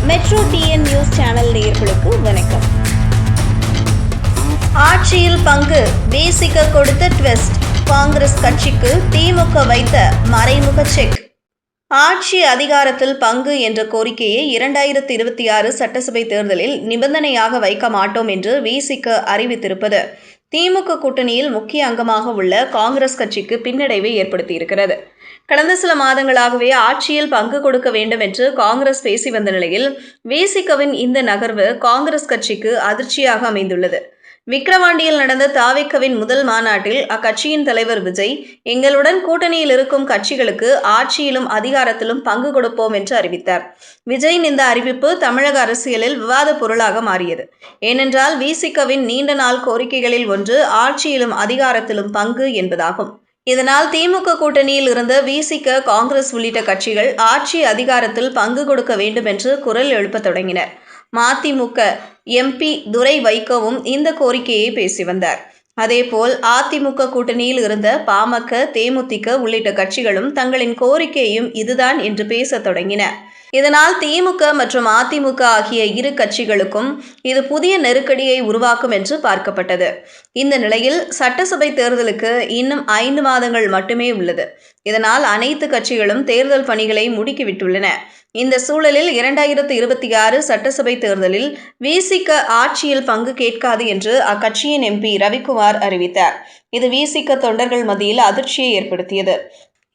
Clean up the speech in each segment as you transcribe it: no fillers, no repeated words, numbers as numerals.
Metro TN news channel நேயர்களுக்கு வணக்கம். ஆட்சியில் பங்கு விசிக கொடுத்த ட்விஸ்ட், காங்கிரஸ் கட்சிக்கு திமுக வைத்த மறைமுக செக். ஆட்சி அதிகாரத்தில் பங்கு என்ற கோரிக்கையை 2026 சட்டசபை தேர்தலில் நிபந்தனையாக வைக்க மாட்டோம் என்று விசிக அறிவித்திருப்பது திமுக கூட்டணியில் முக்கிய அங்கமாக உள்ள காங்கிரஸ் கட்சிக்கு பின்னடைவை ஏற்படுத்தியிருக்கிறது. கடந்த சில மாதங்களாகவே ஆட்சியில் பங்கு கொடுக்க வேண்டும் என்று காங்கிரஸ் பேசி வந்த நிலையில் விசிகவின் இந்த நகர்வு காங்கிரஸ் கட்சிக்கு அதிர்ச்சியாக அமைந்துள்ளது. விக்கிரவாண்டியில் நடந்த தாவேக்காவின் முதல் மாநாட்டில் அக்கட்சியின் தலைவர் விஜய், எங்களுடன் கூட்டணியில் இருக்கும் கட்சிகளுக்கு ஆட்சியிலும் அதிகாரத்திலும் பங்கு கொடுப்போம் என்று அறிவித்தார். விஜயின் இந்த அறிவிப்பு தமிழக அரசியலில் விவாத பொருளாக மாறியது. ஏனென்றால் விசிகவின் நீண்ட நாள் கோரிக்கைகளில் ஒன்று ஆட்சியிலும் அதிகாரத்திலும் பங்கு என்பதாகும். இதனால் திமுக கூட்டணியில் இருந்த விசிக, காங்கிரஸ் உள்ளிட்ட கட்சிகள் ஆட்சி அதிகாரத்தில் பங்கு கொடுக்க வேண்டும் என்று குரல் எழுப்பத் தொடங்கினர். மதிமுக எம்பி துரை வைகோவும் இந்த கோரிக்கையை பேசி வந்தார். அதேபோல் அதிமுக கூட்டணியில் இருந்த பாமக, தேமுதிக உள்ளிட்ட கட்சிகளும் தங்களின் கோரிக்கையும் இதுதான் என்று பேசத் தொடங்கின. இதனால் திமுக மற்றும் அதிமுக ஆகிய இரு கட்சிகளுக்கும் இது புதிய நெருக்கடியை உருவாக்கும் என்று பார்க்கப்பட்டது. இந்த நிலையில் சட்டசபை தேர்தலுக்கு இன்னும் 5 மாதங்கள் மட்டுமே உள்ளது. இதனால் அனைத்து கட்சிகளும் தேர்தல் பணிகளை முடுக்கிவிட்டுள்ளன. இந்த சூழலில் 2026 சட்டசபை தேர்தலில் விசிக ஆட்சியில் பங்கு கேட்காது என்று அக்கட்சியின் எம்பி ரவிக்குமார் அறிவித்தார். இது விசிக தொண்டர்கள் மத்தியில் அதிர்ச்சியை ஏற்படுத்தியது.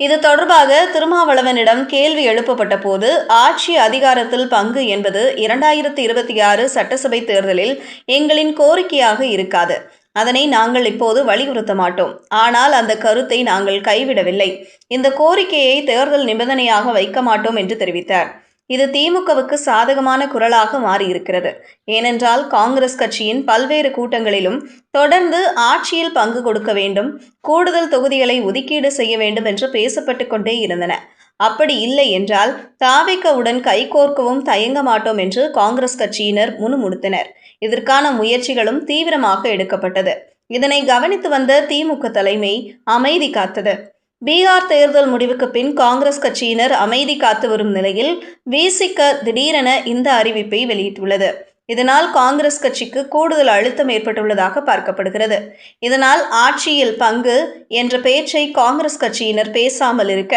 இது தொடர்பாக திருமாவளவனிடம் கேள்வி எழுப்பப்பட்ட போது, ஆட்சி அதிகாரத்தில் பங்கு என்பது 2026 சட்டசபை தேர்தலில் எங்களின் கோரிக்கையாக இருக்காது. அதனை நாங்கள் இப்போது வலியுறுத்த மாட்டோம். ஆனால் அந்த கருத்தை நாங்கள் கைவிடவில்லை. இந்த கோரிக்கையை தேர்தல் நிபந்தனையாக வைக்க மாட்டோம் என்று தெரிவித்தார். இது திமுகவுக்கு சாதகமான குரலாக மாறியிருக்கிறது. ஏனென்றால் காங்கிரஸ் கட்சியின் பல்வேறு கூட்டங்களிலும் தொடர்ந்து ஆட்சியில் பங்கு கொடுக்க வேண்டும், கூடுதல் தொகுதிகளை ஒதுக்கீடு செய்ய வேண்டும் என்று பேசப்பட்டு கொண்டே இருந்தன. அப்படி இல்லை என்றால் தாவேக்காவுடன் கைகோர்க்கவும் தயங்க மாட்டோம் என்று காங்கிரஸ் கட்சியினர் முணுமுணுத்தனர். இதற்கான முயற்சிகளும் தீவிரமாக எடுக்கப்பட்டது. இதனை கவனித்து வந்த திமுக தலைமை அமைதி காத்தது. பீகார் தேர்தல் முடிவுக்கு பின் காங்கிரஸ் கட்சியினர் அமைதி காத்து வரும் நிலையில் விசிக திடீரென இந்த அறிவிப்பை வெளியிட்டுள்ளது. இதனால் காங்கிரஸ் கட்சிக்கு கூடுதல் அழுத்தம் ஏற்பட்டுள்ளதாக பார்க்கப்படுகிறது. இதனால் ஆட்சியில் பங்கு என்ற பேச்சை காங்கிரஸ் கட்சியினர் பேசாமல் இருக்க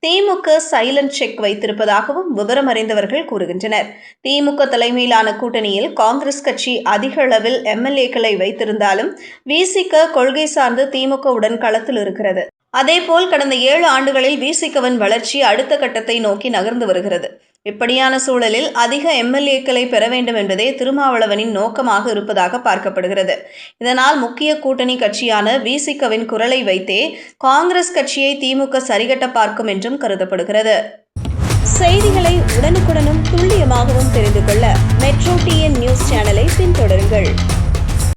திமுக சைலண்ட் செக் வைத்திருப்பதாகவும் விவரம் அறிந்தவர்கள் கூறுகின்றனர். திமுக தலைமையிலான கூட்டணியில் காங்கிரஸ் கட்சி அதிக அளவில் எம்எல்ஏக்களை வைத்திருந்தாலும் விசிக கொள்கை சார்ந்து திமுகவுடன் களத்தில் இருக்கிறது. அதேபோல் கடந்த 7 ஆண்டுகளில் விசிகவின் வளர்ச்சி அடுத்த கட்டத்தை நோக்கி நகர்ந்து வருகிறது. இப்படியான சூழலில் அதிக எம்எல்ஏக்களை பெற வேண்டும் என்பதே திருமாவளவனின் நோக்கமாக இருப்பதாக பார்க்கப்படுகிறது. இதனால் முக்கிய கூட்டணி கட்சியான விசிகவின் குரலை வைத்தே காங்கிரஸ் கட்சியை திமுக சரிகட்ட பார்க்கும் என்றும் கருதப்படுகிறது. செய்திகளை உடனுக்குடனும் துல்லியமாகவும் தெரிந்து கொள்ள